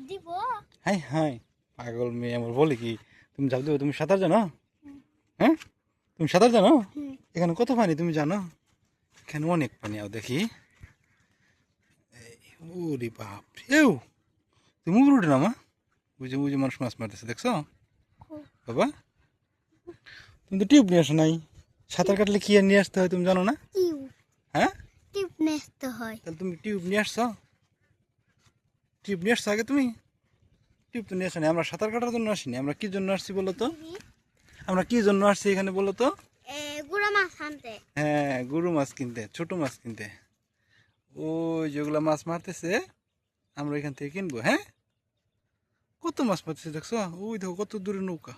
দিব। High high পাগল মেয়ে আমার বলে কি তুমি যাও দেবো? তুমি সাঁতার জানো? হ্যাঁ তুমি সাঁতার জানো? এখানে কত পানি তুমি জানো? এখানে অনেক পানি। আও দেখি। ওরে বাপ রে, তুমি উপরে উঠে না মা? বুঝে বুঝে মানুষ মাছ মারতেছে দেখছো বাবা? তুমি তো টিউব নিয়ে আসো নাই। সাঁতার কাটলে কি আর নিয়ে আসতে হয় তুমি জানো না? হ্যাঁ টিপ নেতে হয়। তাহলে তুমি টিউব নিয়ে আসছো? টিউব নিয়ে আসছো আগে তুমি? টিউব তো নিয়ে আসো না। আমরা সাঁতার কাটার জন্য আসিনি। আমরা কি জন্য আসছি বলো তো? আমরা কি জন্য আসছি এখানে বলো তো? গুড়া মাছ আনতে। হ্যাঁ, গরু মাছ কিনতে, ছোট মাছ কিনতে। ওই যেগুলা মাছ মারতেছে আমরা এখান থেকে কিনবো। হ্যাঁ, কত মাছ মারতেছে দেখছো? ওই দেখো কত দূরে নৌকা।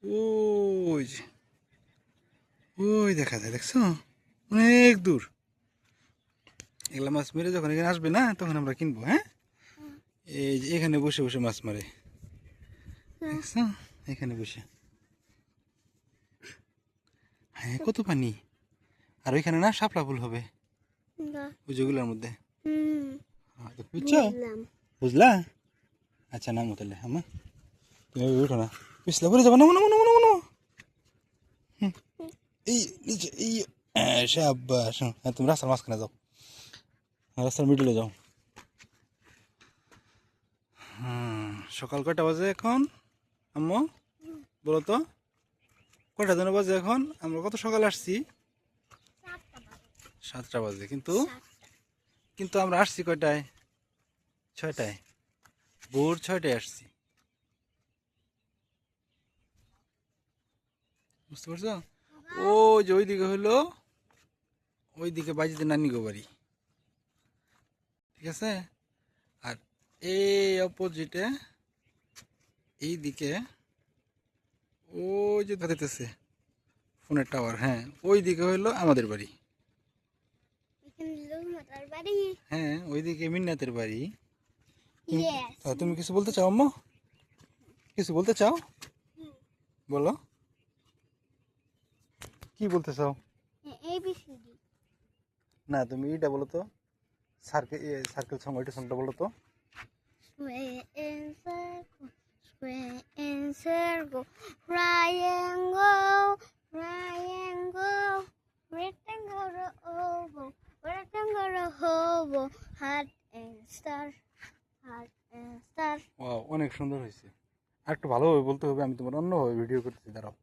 ওই যে ওই দেখা যায় দেখছো, অনেক দূর। এগুলা মাছ মেরে যখন এখানে আসবে না তখন আমরা কিনবো। হ্যাঁ, এই যে এখানে বসে বসে মাছ মারে দেখছো, এখানে বসে। হ্যাঁ, কত পানি। আর ওইখানে না শাপলা ফুল হবে ওই যেগুলোর মধ্যে। বুঝছো? বুঝলা? আচ্ছা নামো তাহলে। আমার তুমি উঠো না, পিছলা পরে যাবো। নামো নামো নামো নামো নামো। এই নিচে এই সাব্বাস। হ্যাঁ, তুমি রাস্তার মাঝখানে যাও, রাস্তার মিডলে যাও। সকাল কয়টা বাজে এখন আম্মু বলো তো? কয়টা যেন বাজে এখন? আমরা কত সকালে আসছি? 7টা বাজে। কিন্তু কিন্তু আমরা আসছি কয়টায়? 6টায়। ভোর 6টায় আসছি। বুঝতে পারছো? ওই যে ওইদিকে হইলো, ওইদিকে বাইজিতে নানি গো বাড়ি, ঠিক আছে? আর এই অপোজিটে এইদিকে ওই যে ধরেতেছে ফোনের টাওয়ার, হ্যাঁ ওই দিকে হইলো আমাদের বাড়ি। হ্যাঁ, ওইদিকে মিন্নাতের বাড়ি। তুমি কিছু বলতে চাও আম্মু? কিছু বলতে চাও? বলো, কি বলতে চাও? না তুমি এইটা বলো তো, সার্কেল সার্কেল সং, ওইটা সংটা বলো তো। Square and circle, triangle, triangle, rectangle, oval, rectangle, oval, heart and star, heart and star. Wow, অনেক সুন্দর হয়েছে। আর একটু ভালোভাবে বলতে হবে, আমি তোমার অন্যভাবে ভিডিও করতেছি, দাঁড়াও।